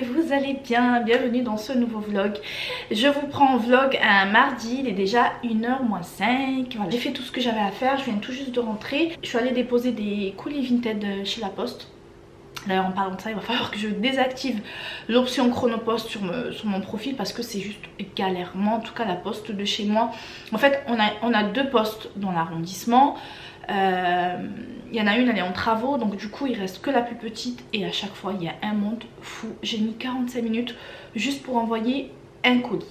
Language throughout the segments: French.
que vous allez bien. Bienvenue dans ce nouveau vlog. Je vous prends en vlog un mardi, il est déjà 1h moins 5. Voilà. J'ai fait tout ce que j'avais à faire, je viens tout juste de rentrer. Je suis allée déposer des colis Vinted chez la poste. D'ailleurs en parlant de ça, il va falloir que je désactive l'option chronopost sur mon profil parce que c'est juste galère. Moi en tout cas la poste de chez moi, en fait on a deux postes dans l'arrondissement. Il y en a une, elle est en travaux, donc du coup il reste que la plus petite et à chaque fois il y a un monde fou. J'ai mis 45 minutes juste pour envoyer un colis.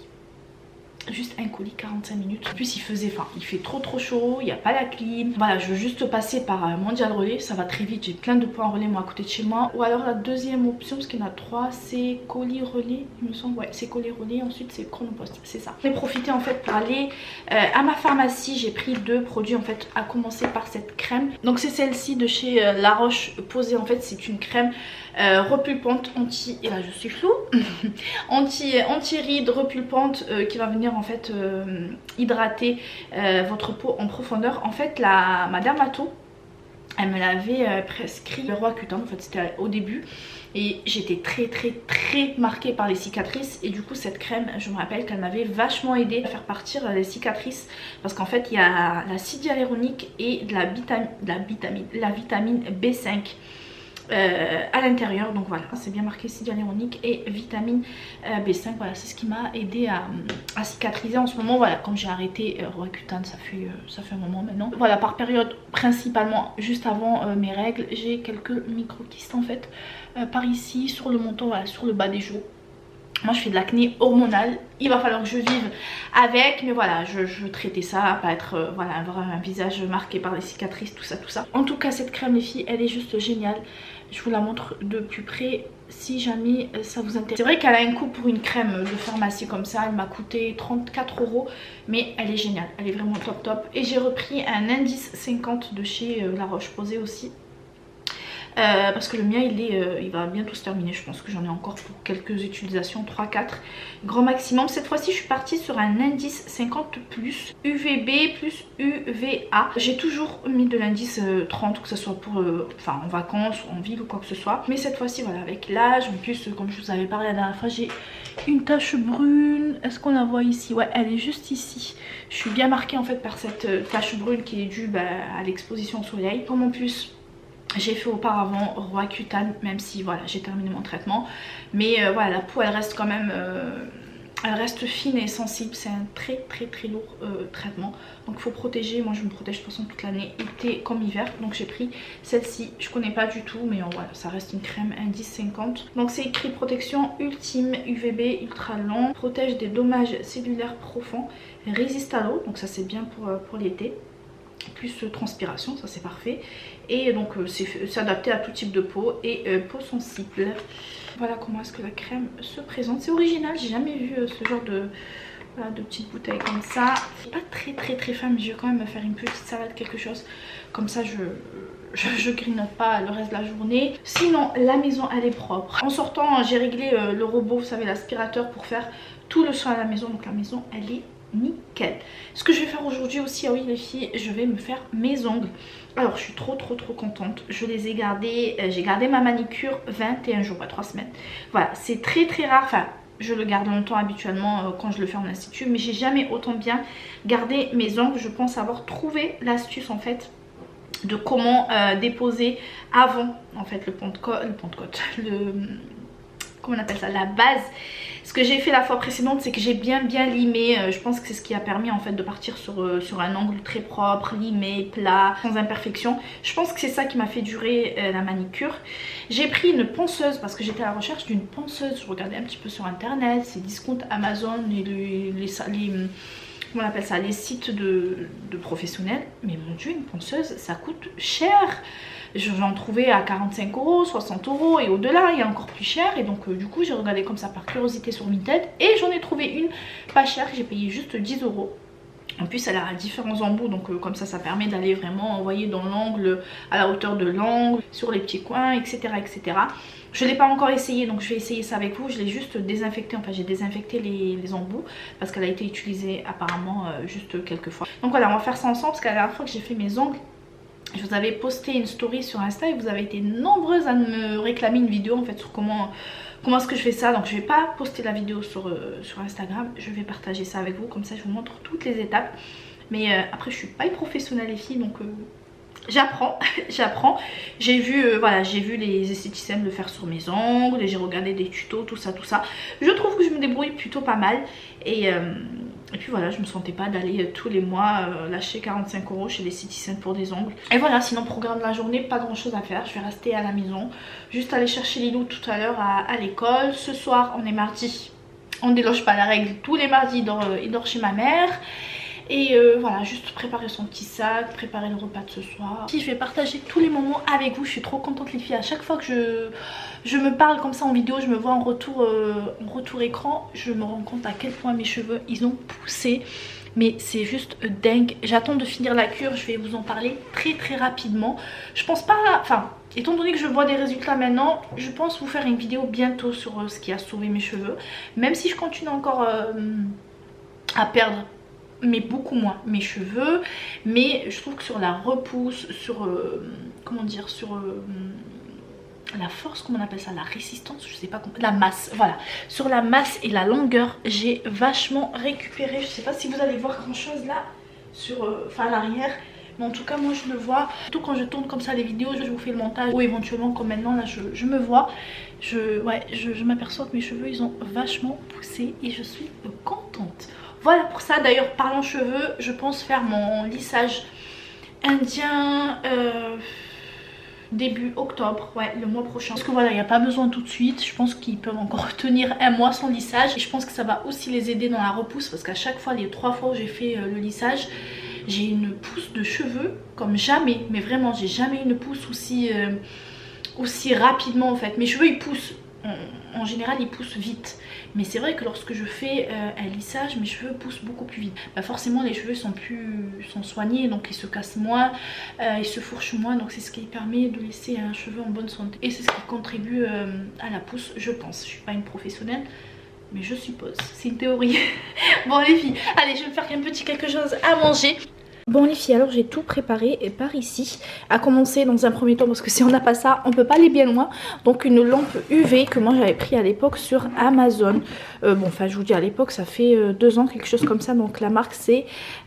Juste un colis, 45 minutes. En plus il fait trop chaud, il n'y a pas la clim. Voilà, je veux juste passer par Mondial Relais, ça va très vite. J'ai plein de points relais moi à côté de chez moi. Ou alors la deuxième option, parce qu'il y en a 3, c'est colis relais, il me semble. Ouais, c'est colis relais, ensuite c'est chronopost, c'est ça. J'ai profité en fait pour aller à ma pharmacie. J'ai pris 2 produits en fait, à commencer par cette crème. Donc c'est celle-ci de chez La Roche Posay. En fait c'est une crème repulpante anti... Et là je suis floue. Anti-rides repulpante qui va venir en fait hydrater votre peau en profondeur. En fait ma dermato, elle me l'avait prescrit le Roaccutane, en fait c'était au début et j'étais très marquée par les cicatrices et du coup cette crème, je me rappelle qu'elle m'avait vachement aidé à faire partir les cicatrices parce qu'en fait il y a l'acide hyaluronique et de la vitamine B5 à l'intérieur. Donc voilà, c'est bien marqué acide hyaluronique et vitamine B5. Voilà, c'est ce qui m'a aidé à cicatriser en ce moment. Voilà, comme j'ai arrêté Roaccutane, ça fait un moment maintenant. Voilà, par période, principalement juste avant mes règles, j'ai quelques micro-kystes en fait par ici, sur le menton, voilà, sur le bas des joues. Moi je fais de l'acné hormonal, il va falloir que je vive avec, mais voilà, je veux traiter ça, pas être, voilà, avoir un visage marqué par les cicatrices, tout ça. En tout cas cette crème les filles, elle est juste géniale, je vous la montre de plus près si jamais ça vous intéresse. C'est vrai qu'elle a un coût pour une crème de pharmacie comme ça, elle m'a coûté 34 €, mais elle est géniale, elle est vraiment top. Et j'ai repris un indice 50 de chez La Roche Posay aussi. Parce que le mien il va bientôt se terminer, je pense que j'en ai encore pour quelques utilisations, 3-4 grand maximum. Cette fois-ci je suis partie sur un indice 50 plus UVB plus UVA. J'ai toujours mis de l'indice 30, que ce soit pour en vacances ou en ville ou quoi que ce soit, mais cette fois-ci voilà, avec l'âge, en plus comme je vous avais parlé la dernière fois, j'ai une tache brune. Est-ce qu'on la voit ici? Ouais, elle est juste ici. Je suis bien marquée en fait par cette tache brune qui est due à l'exposition au soleil. Comme en plus j'ai fait auparavant Roaccutane, même si voilà j'ai terminé mon traitement, mais voilà, la peau elle reste quand même elle reste fine et sensible. C'est un très lourd traitement, donc il faut protéger. Moi je me protège de toute façon toute l'année, été comme hiver, donc j'ai pris celle-ci. Je connais pas du tout, mais voilà, ça reste une crème indice 50. Donc c'est écrit protection ultime UVB ultra long, protège des dommages cellulaires profonds, résiste à l'eau, donc ça c'est bien pour l'été, plus transpiration, ça c'est parfait. Et donc c'est adapté à tout type de peau et peau sensible. Voilà comment est-ce que la crème se présente. C'est original, j'ai jamais vu ce genre de petites bouteilles comme ça. Pas très faim, mais je vais quand même me faire une petite salade, quelque chose comme ça, je grignote pas le reste de la journée. Sinon la maison elle est propre. En sortant j'ai réglé le robot, vous savez, l'aspirateur, pour faire tout le soin à la maison. Donc la maison elle est nickel. Ce que je vais faire aujourd'hui aussi, ah oui les filles, je vais me faire mes ongles. Alors je suis trop contente, je les ai gardés, j'ai gardé ma manicure 21 jours, 3 semaines. Voilà, c'est très rare, enfin je le garde longtemps habituellement quand je le fais en institut, mais j'ai jamais autant bien gardé mes ongles. Je pense avoir trouvé l'astuce en fait de comment déposer avant en fait le comment on appelle ça, la base. Ce que j'ai fait la fois précédente, c'est que j'ai bien limé. Je pense que c'est ce qui a permis en fait de partir sur un angle très propre, limé, plat, sans imperfection. Je pense que c'est ça qui m'a fait durer la manicure. J'ai pris une ponceuse parce que j'étais à la recherche d'une ponceuse. Je regardais un petit peu sur internet, c'est discount Amazon et comment on appelle ça, les sites de professionnels. Mais mon dieu, une ponceuse ça coûte cher. J'en trouvais à 45 €, 60 € et au-delà il y a encore plus cher. Et donc du coup j'ai regardé comme ça par curiosité sur Vinted et j'en ai trouvé une pas chère, j'ai payé juste 10 €. En plus elle a différents embouts, donc comme ça permet d'aller vraiment envoyer dans l'angle, à la hauteur de l'angle, sur les petits coins, etc. Je ne l'ai pas encore essayé, donc je vais essayer ça avec vous. Je l'ai juste désinfecté, enfin j'ai désinfecté les embouts parce qu'elle a été utilisée apparemment juste quelques fois. Donc voilà, on va faire ça ensemble parce que la dernière fois que j'ai fait mes ongles, je vous avais posté une story sur Insta et vous avez été nombreuses à me réclamer une vidéo en fait sur comment comment est-ce que je fais ça. Donc je vais pas poster la vidéo sur Instagram, je vais partager ça avec vous, comme ça je vous montre toutes les étapes. Mais après je suis pas une professionnelle les filles, donc j'apprends. J'apprends. J'ai vu voilà, j'ai vu les esthéticiennes le faire sur mes ongles, et j'ai regardé des tutos, tout ça. Je trouve que je me débrouille plutôt pas mal. Et puis voilà, je me sentais pas d'aller tous les mois lâcher 45 € chez l'esthéticienne pour des ongles. Et voilà, sinon programme de la journée, pas grand chose à faire. Je vais rester à la maison, juste aller chercher Lilou tout à l'heure à l'école. Ce soir, on est mardi, on ne déloge pas la règle. Tous les mardis, il dort chez ma mère. Et voilà, juste préparer son petit sac, préparer le repas de ce soir. Je vais partager tous les moments avec vous, je suis trop contente les filles. À chaque fois que je me parle comme ça en vidéo, je me vois en retour écran, je me rends compte à quel point mes cheveux, ils ont poussé. Mais c'est juste dingue. J'attends de finir la cure, je vais vous en parler très rapidement. Je pense pas, enfin, étant donné que je vois des résultats maintenant, je pense vous faire une vidéo bientôt sur ce qui a sauvé mes cheveux. Même si je continue encore à perdre, mais beaucoup moins, mes cheveux. Mais je trouve que sur la repousse, sur comment dire, sur la force, comment on appelle ça, la résistance, je sais pas comment, la masse, voilà, sur la masse et la longueur, j'ai vachement récupéré. Je sais pas si vous allez voir grand chose là sur enfin à l'arrière, mais en tout cas moi je le vois, surtout quand je tourne comme ça les vidéos, je vous fais le montage, ou éventuellement comme maintenant là je me vois, je m'aperçois que mes cheveux ils ont vachement poussé et je suis contente. Voilà pour ça. D'ailleurs parlant cheveux, je pense faire mon lissage indien début octobre, ouais, le mois prochain. Parce que voilà, il n'y a pas besoin tout de suite. Je pense qu'ils peuvent encore tenir un mois sans lissage. Et je pense que ça va aussi les aider dans la repousse. Parce qu'à chaque fois, les 3 fois où j'ai fait le lissage, j'ai une pousse de cheveux comme jamais. Mais vraiment, j'ai jamais eu une pousse aussi rapidement en fait. Mes cheveux ils poussent. En général ils poussent vite, mais c'est vrai que lorsque je fais un lissage, mes cheveux poussent beaucoup plus vite. Bah forcément les cheveux sont soignés, donc ils se cassent moins, ils se fourchent moins, donc c'est ce qui permet de laisser un cheveu en bonne santé. Et c'est ce qui contribue à la pousse, je pense. Je suis pas une professionnelle, mais je suppose, c'est une théorie. Bon les filles, allez, je vais me faire un petit quelque chose à manger. Bon les filles, alors j'ai tout préparé et par ici, à commencer dans un premier temps, parce que si on n'a pas ça, on peut pas aller bien loin. Donc une lampe UV que moi j'avais pris à l'époque sur Amazon. Bon enfin je vous dis à l'époque, ça fait 2 ans, quelque chose comme ça. Donc la marque c'est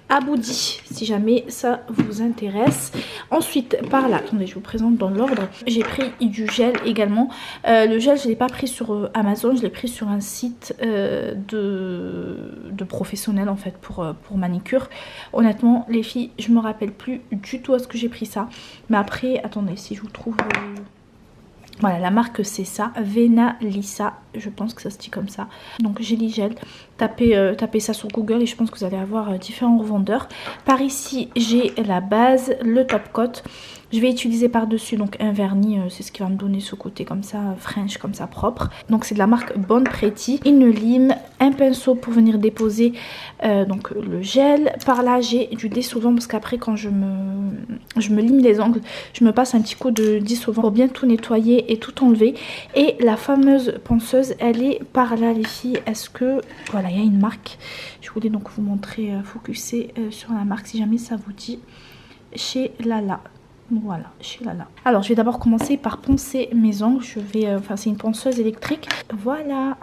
Aboudi, si jamais ça vous intéresse. Ensuite par là, attendez je vous présente dans l'ordre. J'ai pris du gel également. Le gel je l'ai pas pris sur Amazon, je l'ai pris sur un site de professionnels en fait pour manicure. Honnêtement les filles, je me rappelle plus du tout à ce que j'ai pris ça. Mais après, attendez si je vous trouve... Voilà, la marque c'est ça, Venalisa, je pense que ça se dit comme ça. Donc Géligel, tapez ça sur Google et je pense que vous allez avoir différents revendeurs. Par ici j'ai la base, le top coat. Je vais utiliser par dessus donc un vernis, c'est ce qui va me donner ce côté comme ça, French, comme ça propre. Donc c'est de la marque Bon Pretty, une lime, un pinceau pour venir déposer donc le gel. Par là j'ai du dissolvant parce qu'après quand je me lime les ongles, je me passe un petit coup de dissolvant pour bien tout nettoyer et tout enlever. Et la fameuse ponceuse, elle est par là les filles. Est-ce que... Voilà, il y a une marque. Je voulais donc vous montrer, focuser sur la marque si jamais ça vous dit. Chez Lala. Voilà, chez Lala. Alors je vais d'abord commencer par poncer mes ongles. Je vais... Enfin c'est une ponceuse électrique. Voilà.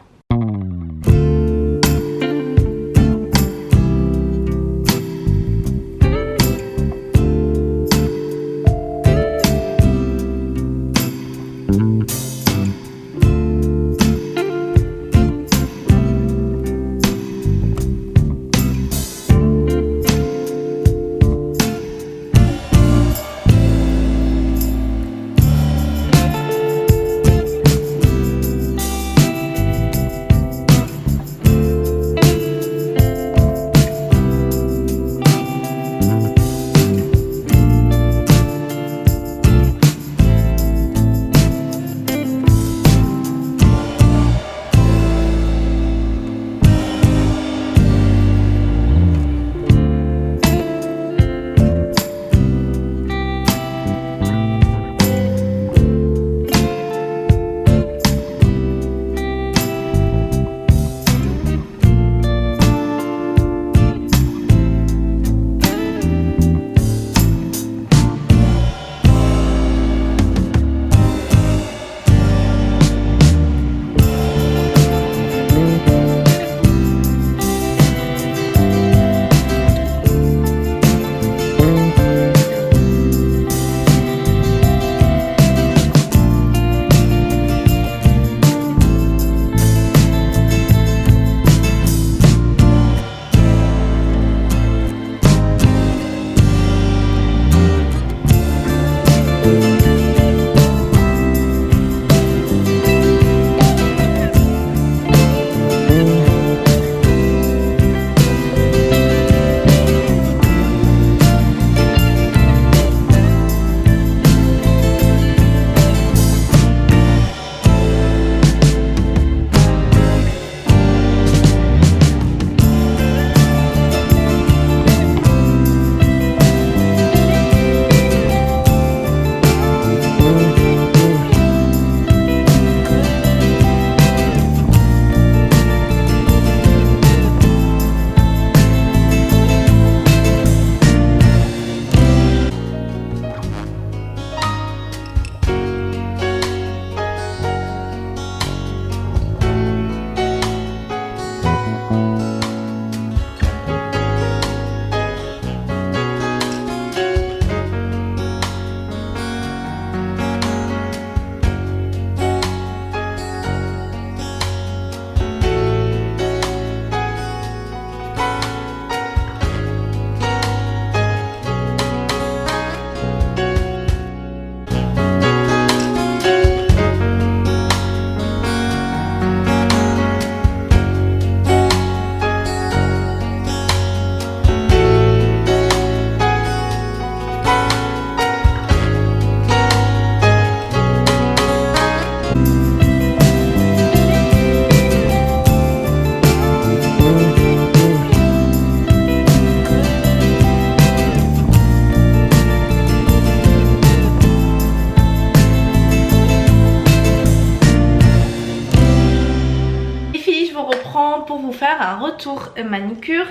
vous faire un retour manicure.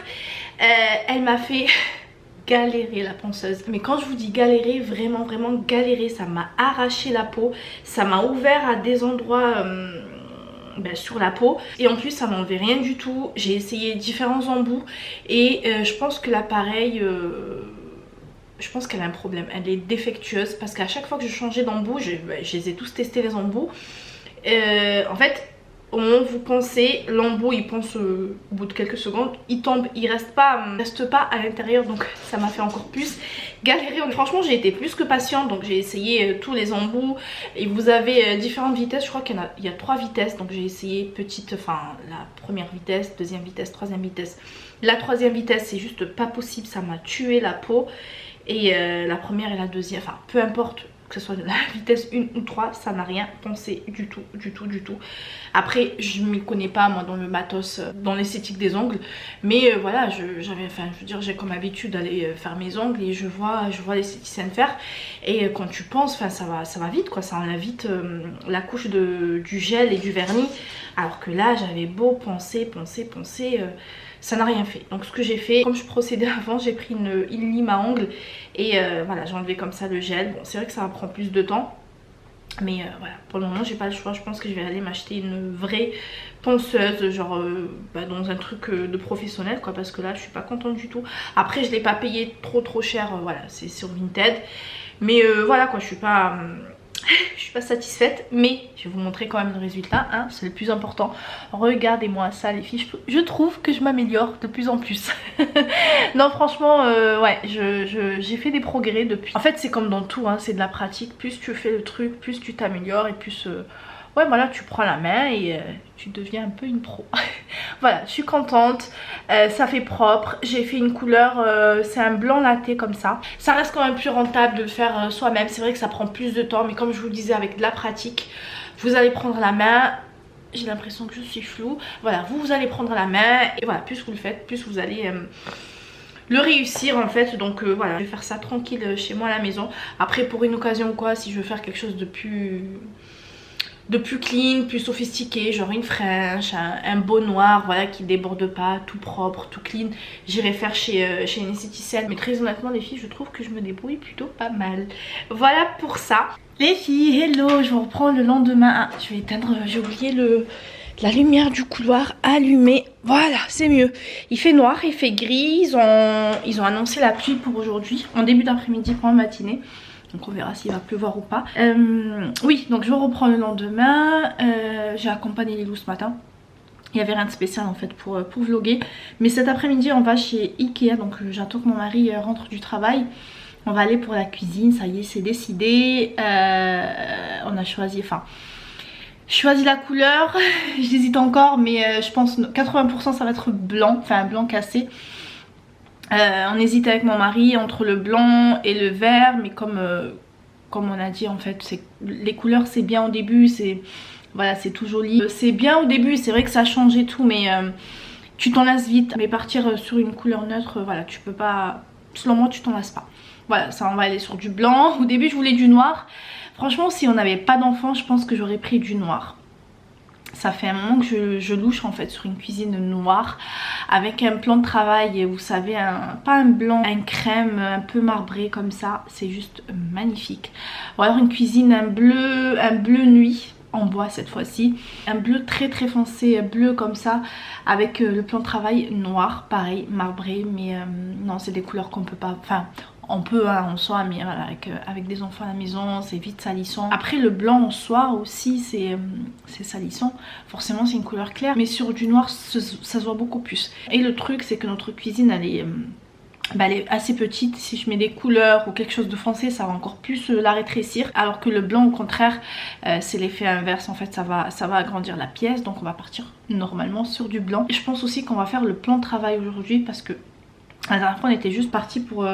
Elle m'a fait galérer la ponceuse, mais quand je vous dis galérer, vraiment galérer, ça m'a arraché la peau, ça m'a ouvert à des endroits sur la peau, et en plus ça m'enlevait rien du tout. J'ai essayé différents embouts et je pense que l'appareil je pense qu'elle a un problème, elle est défectueuse, parce qu'à chaque fois que je changeais d'embout, je les ai tous testés les embouts, en fait au moment où vous pensez, l'embout il pense au bout de quelques secondes, il tombe, il reste pas à l'intérieur, donc ça m'a fait encore plus galérer. Franchement j'ai été plus que patiente, donc j'ai essayé tous les embouts, et vous avez différentes vitesses, je crois qu'il y a 3 vitesses, donc j'ai essayé petite, enfin la première vitesse, deuxième vitesse, troisième vitesse. La troisième vitesse c'est juste pas possible, ça m'a tué la peau, et la première et la deuxième, enfin peu importe, que ce soit la vitesse 1 ou 3, ça n'a rien pensé du tout. Après je m'y connais pas moi dans le matos, dans l'esthétique des ongles, mais voilà, j'ai comme habitude d'aller faire mes ongles, et je vois l'esthéticienne faire, et quand tu penses, ça va vite quoi, ça enlève vite la couche du gel et du vernis, alors que là j'avais beau penser, ça n'a rien fait. Donc ce que j'ai fait, comme je procédais avant, j'ai pris une lime à ongles, et voilà, j'ai enlevé comme ça le gel. Bon, c'est vrai que ça va prendre plus de temps, mais voilà, pour le moment j'ai pas le choix. Je pense que je vais aller m'acheter une vraie ponceuse, genre dans un truc de professionnel quoi, parce que là je suis pas contente du tout. Après je l'ai pas payé trop cher, voilà, c'est sur Vinted, mais voilà quoi, je suis pas satisfaite, mais je vais vous montrer quand même le résultat, hein, c'est le plus important. Regardez-moi ça les filles, je trouve que je m'améliore de plus en plus. Non franchement ouais, j'ai fait des progrès depuis. En fait c'est comme dans tout, hein, c'est de la pratique, plus tu fais le truc, plus tu t'améliores, et plus ouais voilà, tu prends la main et tu deviens un peu une pro. Voilà, je suis contente, ça fait propre. J'ai fait une couleur, c'est un blanc latte comme ça. Ça reste quand même plus rentable de le faire soi-même. C'est vrai que ça prend plus de temps, mais comme je vous le disais, avec de la pratique, vous allez prendre la main. J'ai l'impression que je suis floue. Voilà, vous allez prendre la main, et voilà, plus vous le faites, plus vous allez le réussir en fait. Donc voilà, je vais faire ça tranquille chez moi à la maison. Après pour une occasion ou quoi, si je veux faire quelque chose de plus clean, plus sophistiqué, genre une French, un beau noir, voilà, qui déborde pas, tout propre, tout clean, j'irai faire chez une esthéticienne. Mais très honnêtement les filles, je trouve que je me débrouille plutôt pas mal. Voilà pour ça. Les filles, hello, je vous reprends le lendemain. Ah, je vais éteindre, j'ai oublié la lumière du couloir allumée. Voilà, c'est mieux. Il fait noir, il fait gris, ils ont annoncé la pluie pour aujourd'hui, en début d'après-midi pour la matinée. Donc on verra s'il va pleuvoir ou pas. Oui, donc je reprends le lendemain. J'ai accompagné Lilou ce matin. Il n'y avait rien de spécial en fait pour vlogger. Mais cet après-midi on va chez Ikea. Donc j'attends que mon mari rentre du travail. On va aller pour la cuisine, ça y est, c'est décidé. On a choisi, je choisis la couleur. J'hésite encore, mais je pense 80% ça va être blanc, enfin un blanc cassé. On hésite avec mon mari entre le blanc et le vert, mais comme on a dit en fait, les couleurs c'est bien au début, voilà, c'est tout joli, c'est bien au début, c'est vrai que ça a changé tout, mais tu t'en lasses vite. Mais partir sur une couleur neutre, voilà, tu peux pas, selon moi tu t'en lasses pas. Voilà, ça on va aller sur du blanc. Au début je voulais du noir, franchement si on n'avait pas d'enfant je pense que j'aurais pris du noir. Ça fait un moment que je louche en fait sur une cuisine noire avec un plan de travail, vous savez, pas un blanc, un crème un peu marbré comme ça, c'est juste magnifique. Ou alors une cuisine, un bleu nuit en bois cette fois-ci, un bleu très foncé, bleu comme ça, avec le plan de travail noir, pareil, marbré, mais non, c'est des couleurs qu'on peut pas, enfin on peut en soi, mais voilà, avec des enfants à la maison c'est vite salissant. Après le blanc en soi aussi c'est salissant, forcément c'est une couleur claire, mais sur du noir ça se voit beaucoup plus. Et le truc c'est que notre cuisine elle est assez petite, si je mets des couleurs ou quelque chose de foncé ça va encore plus la rétrécir, alors que le blanc au contraire c'est l'effet inverse en fait, ça va agrandir la pièce. Donc on va partir normalement sur du blanc. Et je pense aussi qu'on va faire le plan de travail aujourd'hui, parce que la dernière fois on était juste parti pour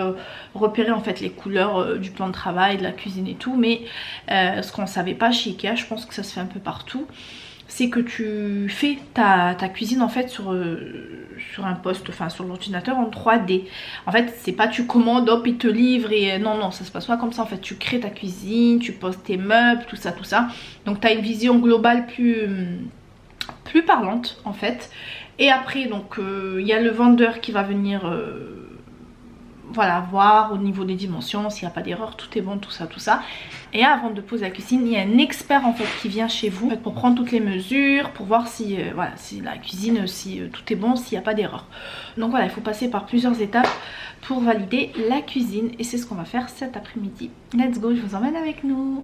repérer en fait les couleurs du plan de travail, de la cuisine et tout, mais ce qu'on savait pas chez Ikea, je pense que ça se fait un peu partout, c'est que tu fais ta cuisine en fait sur un poste, enfin sur l'ordinateur en 3D. En fait c'est pas tu commandes, hop ils te livrent, et non ça se passe pas comme ça en fait. Tu crées ta cuisine, tu poses tes meubles, tout ça. Donc tu as une vision globale plus plus parlante en fait. Et après donc il y a le vendeur qui va venir voilà, voir au niveau des dimensions s'il n'y a pas d'erreur, tout est bon, tout ça. Et avant de poser la cuisine, il y a un expert en fait qui vient chez vous en fait, pour prendre toutes les mesures, pour voir si voilà, si la cuisine, si tout est bon, s'il n'y a pas d'erreur. Donc voilà, il faut passer par plusieurs étapes pour valider la cuisine et c'est ce qu'on va faire cet après-midi. Let's go, je vous emmène avec nous.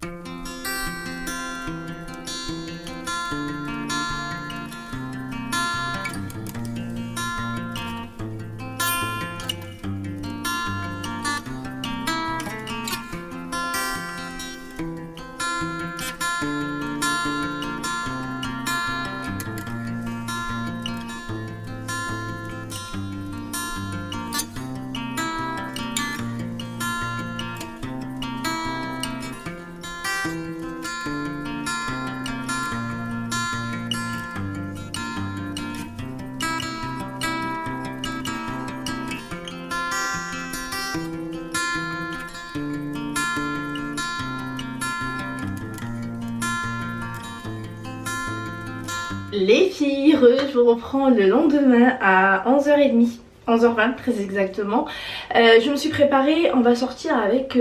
Les filles, je vous reprends le lendemain à 11h30, 11h20 très exactement. Je me suis préparée, on va sortir avec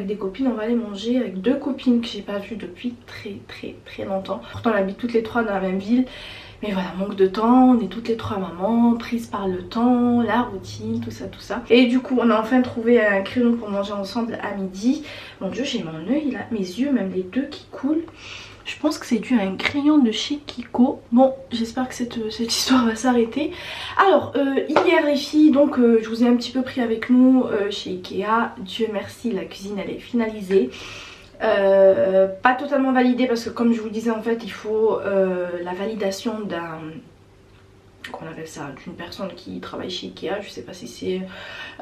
des copines, on va aller manger avec deux copines que j'ai pas vues depuis très longtemps. Pourtant on habite toutes les trois dans la même ville. Mais voilà, manque de temps, on est toutes les trois mamans, prises par le temps, la routine, tout ça. Et du coup, on a enfin trouvé un créneau pour manger ensemble à midi. Mon dieu, j'ai mon œil là, mes yeux, même les deux qui coulent. Je pense que c'est dû à un crayon de chez Kiko. Bon, j'espère que cette histoire va s'arrêter. Alors, hier les filles, donc je vous ai un petit peu pris avec nous chez Ikea. Dieu merci, la cuisine elle est finalisée. Pas totalement validée parce que comme je vous disais en fait, il faut la validation d'un... Qu'on appelle ça, d'une personne qui travaille chez Ikea. Je sais pas si c'est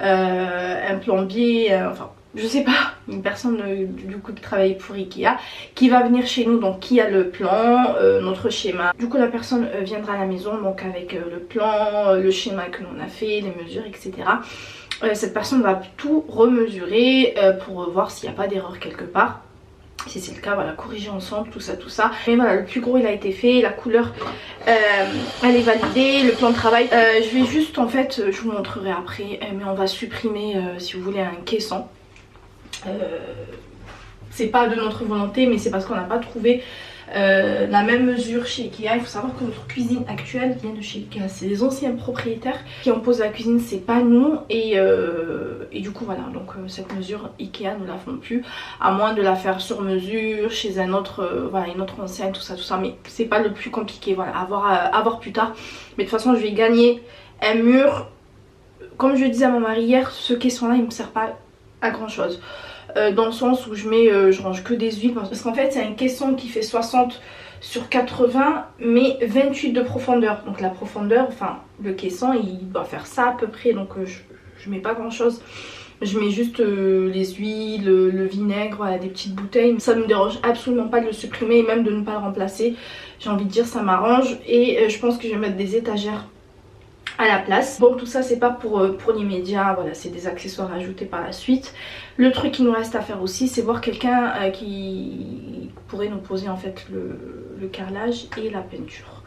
un plombier, enfin... Je sais pas, une personne du coup qui travaille pour Ikea qui va venir chez nous, donc qui a le plan, notre schéma. Du coup la personne viendra à la maison donc avec le plan, le schéma que l'on a fait, les mesures etc. Cette personne va tout remesurer pour voir s'il n'y a pas d'erreur quelque part. Si c'est le cas, voilà, corriger ensemble, tout ça. Mais voilà, le plus gros il a été fait, la couleur elle est validée, le plan de travail. Je vais juste en fait, je vous montrerai après, mais on va supprimer si vous voulez un caisson. C'est pas de notre volonté mais c'est parce qu'on n'a pas trouvé la même mesure chez Ikea. Il faut savoir que notre cuisine actuelle vient de chez Ikea, c'est les anciens propriétaires qui ont posé la cuisine, c'est pas nous et du coup voilà, donc cette mesure Ikea nous la font plus à moins de la faire sur mesure chez un autre voilà, une autre enseigne, tout ça, mais c'est pas le plus compliqué, voilà, à voir plus tard. Mais de toute façon je vais gagner un mur. Comme je disais à mon mari hier, ce caisson là il me sert pas à grand chose. Dans le sens où je range que des huiles parce qu'en fait c'est un caisson qui fait 60 sur 80 mais 28 de profondeur, donc la profondeur, enfin le caisson il doit faire ça à peu près, donc je mets pas grand chose, je mets juste les huiles, le vinaigre, voilà, des petites bouteilles. Ça me dérange absolument pas de le supprimer et même de ne pas le remplacer, j'ai envie de dire ça m'arrange. Et je pense que je vais mettre des étagères à la place. Bon, tout ça c'est pas pour l'immédiat, voilà, c'est des accessoires ajoutés par la suite. Le truc qui nous reste à faire aussi, c'est voir quelqu'un qui pourrait nous poser en fait le carrelage et la peinture.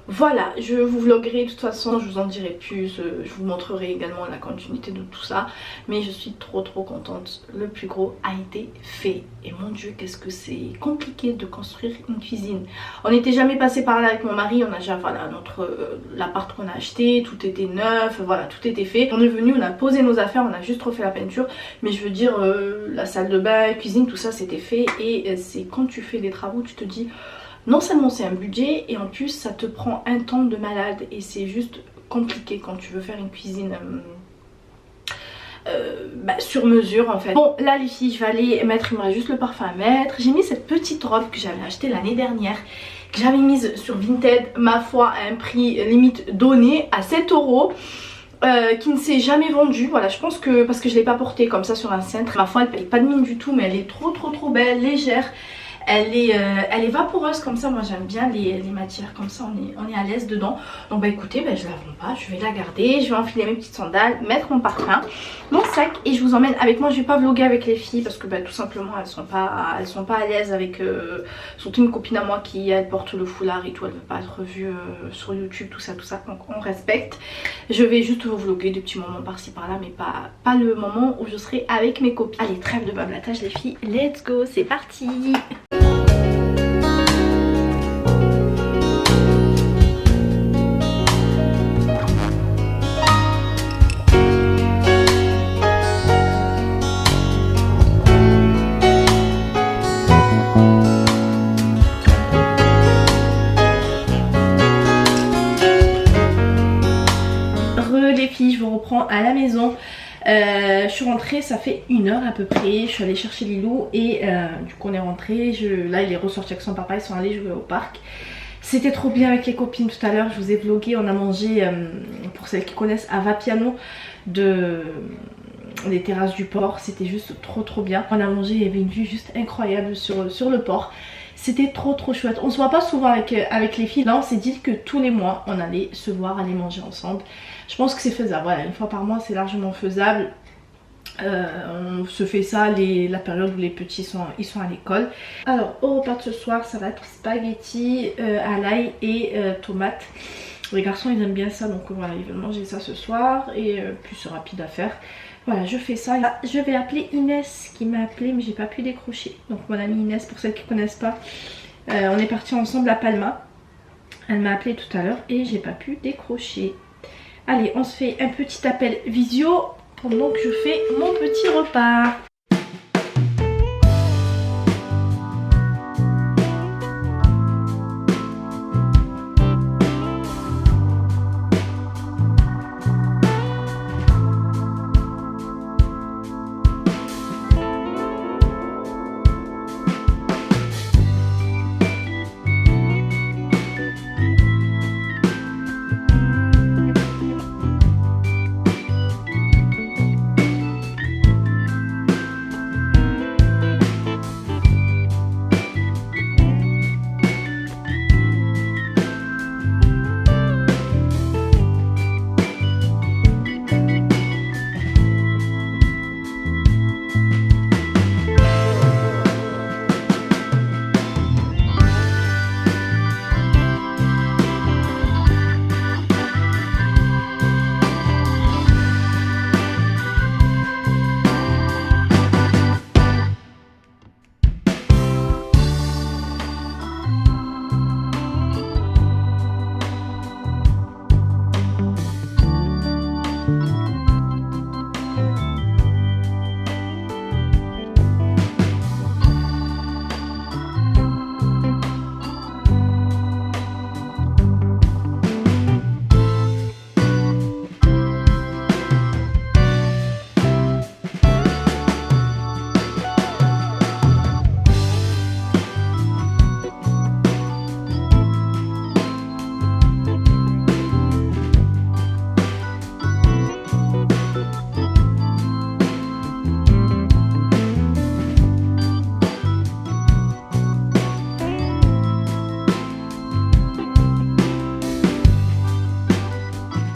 Voilà, je vous vloguerai de toute façon, je vous en dirai plus, je vous montrerai également la continuité de tout ça. Mais je suis trop contente, le plus gros a été fait. Et mon dieu, qu'est-ce que c'est compliqué de construire une cuisine. On n'était jamais passé par là avec mon mari, on a déjà, voilà, l'appart qu'on a acheté, tout était neuf, voilà, tout était fait. On est venu, on a posé nos affaires, on a juste refait la peinture. Mais je veux dire, la salle de bain, la cuisine, tout ça c'était fait. Et c'est quand tu fais des travaux, tu te dis... Non seulement c'est un budget et en plus ça te prend un temps de malade et c'est juste compliqué quand tu veux faire une cuisine sur mesure en fait. Bon là les filles, je vais aller mettre, il me reste juste le parfum à mettre. J'ai mis cette petite robe que j'avais achetée l'année dernière, que j'avais mise sur Vinted, ma foi à un prix limite donné à 7 €. Qui ne s'est jamais vendue, voilà, je pense que parce que je l'ai pas portée comme ça sur un cintre, ma foi elle paye pas de mine du tout mais elle est trop belle, légère. Elle est vaporeuse comme ça. Moi j'aime bien les matières comme ça, on est à l'aise dedans. Donc bah écoutez, je la vends pas, je vais la garder. Je vais enfiler mes petites sandales, mettre mon parfum, mon sac et je vous emmène avec moi. Je vais pas vlogger avec les filles parce que tout simplement elles sont pas à l'aise avec surtout une copine à moi qui elle porte le foulard et tout, elle veut pas être revue sur YouTube, tout ça, donc on respecte. Je vais juste vous vlogger des petits moments par-ci par-là, mais pas le moment où je serai avec mes copines. Allez, trêve de bablatage les filles, let's go, c'est parti. Les filles, je vous reprends à la maison. Je suis rentrée, ça fait 1 heure à peu près. Je suis allée chercher Lilou et du coup on est rentré. Là il est ressorti avec son papa, ils sont allés jouer au parc. C'était trop bien avec les copines tout à l'heure. Je vous ai vlogué, on a mangé pour celles qui connaissent à Vapiano des terrasses du port. C'était juste trop bien. On a mangé, il y avait une vue juste incroyable sur le port. C'était trop chouette. On se voit pas souvent avec les filles. Là on s'est dit que tous les mois on allait se voir, aller manger ensemble. Je pense que c'est faisable, voilà, 1 fois par mois c'est largement faisable. On se fait ça la période où les petits sont à l'école. Alors au repas de ce soir ça va être spaghetti à l'ail et tomates. Les garçons ils aiment bien ça, donc voilà, ils veulent manger ça ce soir et puis c'est rapide à faire. Voilà, je fais ça. Là, je vais appeler Inès qui m'a appelé mais j'ai pas pu décrocher. Donc mon amie Inès, pour celles qui connaissent pas, on est partis ensemble à Palma. Elle m'a appelé tout à l'heure et j'ai pas pu décrocher. Allez, on se fait un petit appel visio pendant que je fais mon petit repas.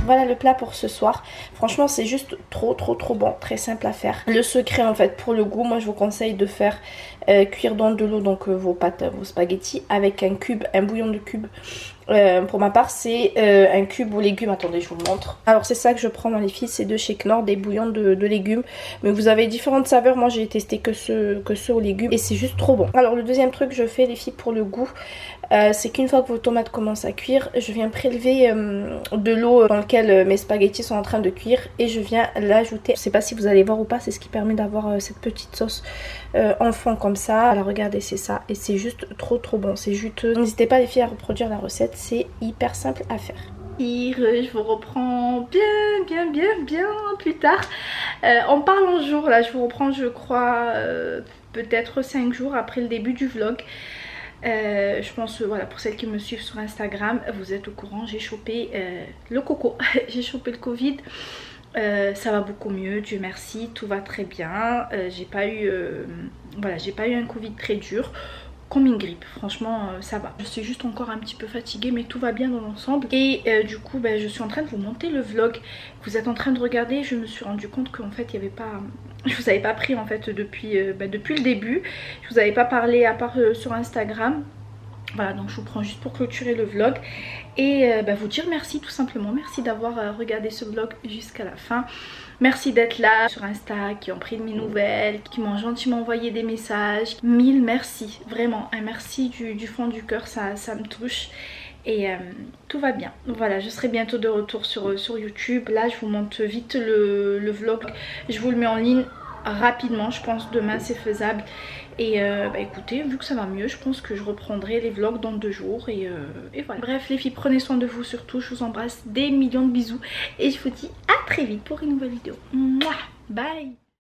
Voilà le plat pour ce soir. Franchement c'est juste trop bon, très simple à faire. Le secret en fait pour le goût, moi je vous conseille de faire cuire dans de l'eau donc vos pâtes, vos spaghettis avec un bouillon de cube. Pour ma part c'est un cube aux légumes, attendez je vous montre. Alors c'est ça que je prends dans les filles, c'est de chez Knorr, des bouillons de légumes. Mais vous avez différentes saveurs, moi j'ai testé que ceux aux légumes et c'est juste trop bon. Alors le deuxième truc que je fais les filles pour le goût, c'est qu'une fois que vos tomates commencent à cuire, je viens prélever de l'eau dans laquelle mes spaghettis sont en train de cuire et je viens l'ajouter. Je sais pas si vous allez voir ou pas, c'est ce qui permet d'avoir cette petite sauce en fond comme ça. Alors regardez, c'est ça et c'est juste trop bon, c'est juteux. N'hésitez pas les filles à reproduire la recette, c'est hyper simple à faire. Je vous reprends bien plus tard. En parlant jour là, je vous reprends je crois peut-être 5 jours après le début du vlog. Je pense voilà, pour celles qui me suivent sur Instagram, vous êtes au courant, j'ai chopé le coco. J'ai chopé le Covid. Ça va beaucoup mieux, Dieu merci, tout va très bien. J'ai pas eu un Covid très dur. comme une grippe. Franchement ça va. Je suis juste encore un petit peu fatiguée mais tout va bien dans l'ensemble. Et du coup je suis en train de vous monter le vlog que vous êtes en train de regarder. Je me suis rendu compte qu'en fait il n'y avait pas... Je vous avais pas pris en fait depuis le début. Je vous avais pas parlé à part sur Instagram. Voilà, donc je vous prends juste pour clôturer le vlog et vous dire merci tout simplement. Merci d'avoir regardé ce vlog jusqu'à la fin. Merci d'être là sur Insta, qui ont pris de mes nouvelles, qui m'ont gentiment envoyé des messages. Mille merci, vraiment un merci du fond du cœur, ça me touche. Et tout va bien. Voilà, je serai bientôt de retour sur YouTube. Là je vous montre vite le vlog. Je vous le mets en ligne rapidement, je pense demain c'est faisable. Et écoutez, vu que ça va mieux, je pense que je reprendrai les vlogs dans 2 jours et voilà. Bref les filles, prenez soin de vous surtout, je vous embrasse, des millions de bisous et je vous dis à très vite pour une nouvelle vidéo. Mouah, bye.